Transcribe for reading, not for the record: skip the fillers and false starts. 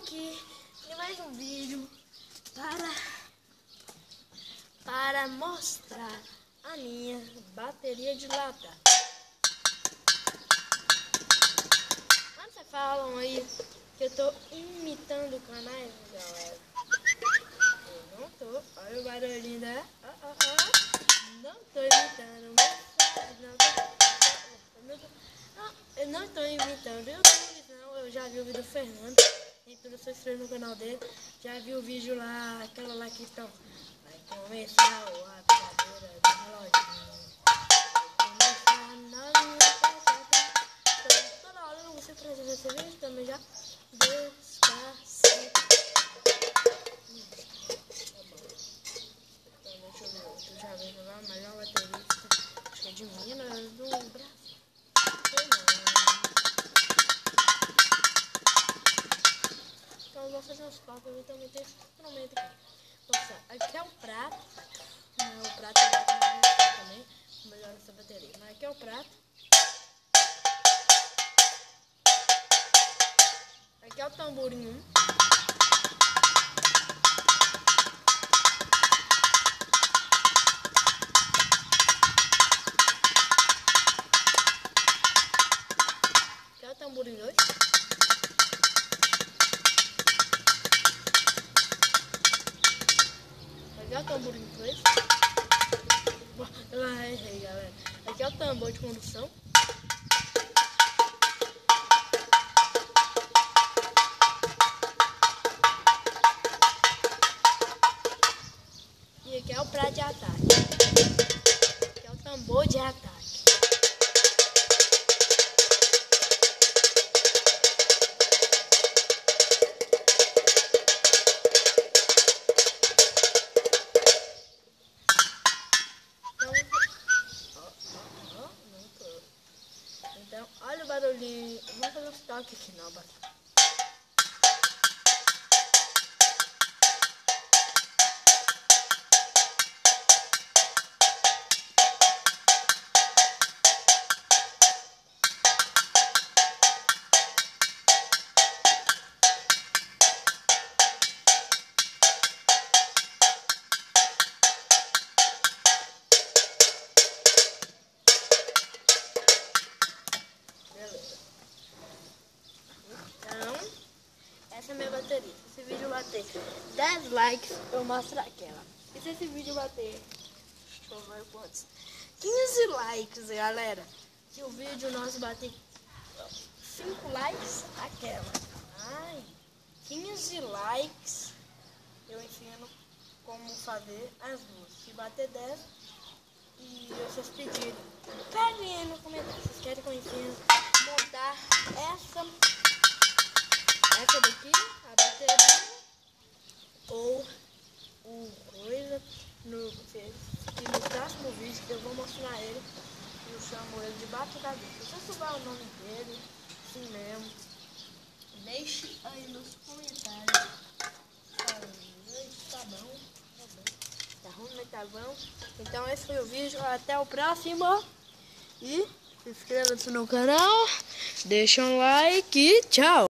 aqui em mais um vídeo para mostrar a minha bateria de lata. Quando vocês falam aí que eu tô imitando canais, galera, eu não tô. Olha o barulhinho da... Não tô imitando, eu não estou imitando o YouTube, não. Eu já vi o vídeo do Fernando. Então eu sou inscrito no canal dele. Já vi o vídeo lá, aquela lá que estão. Vai começar a brincadeira do reloginho. Vai começar na minha casa. Toda hora eu você precisa esse vídeo também já. Despacito. Tá bom. Então deixa eu ver outro. Já vejo lá, melhor baterista. Acho que é de Minas, do Brasil. Então eu vou fazer uns cálculos. Eu também tenho esse instrumento aqui. Nossa, aqui é o prato. O prato é também. Melhor essa bateria. Mas aqui é o prato. Aqui é o tamborim 1. Aqui é o tamborim 2. Aqui é o tamborim 3. Eu errei, galera. Aqui é o tambor de condução. E aqui é o prato de ataque. Aqui é o tambor de ataque. Então, olha o barulhinho. Vamos fazer uns toques aqui, não, barulho. Essa é a minha bateria. Se esse vídeo bater 10 likes, eu mostro aquela. E se esse vídeo bater, deixa eu ver quantos, 15 likes, galera, se o vídeo nosso bater 5 likes, aquela. Ai, 15 likes, eu ensino como fazer as duas. Se bater 10 e vocês pedirem, peguem aí no comentário. Vocês querem que eu ensine montar essa daqui, a bateria, ou o coisa, no próximo vídeo que eu vou mostrar ele, eu chamo ele de bate-cabeça. Se você souber o nome dele, assim mesmo, deixe aí nos comentários. Tá bom, tá ruim, mas tá bom. Então esse foi o vídeo, até o próximo, e se inscreva-se no canal, deixa um like e tchau!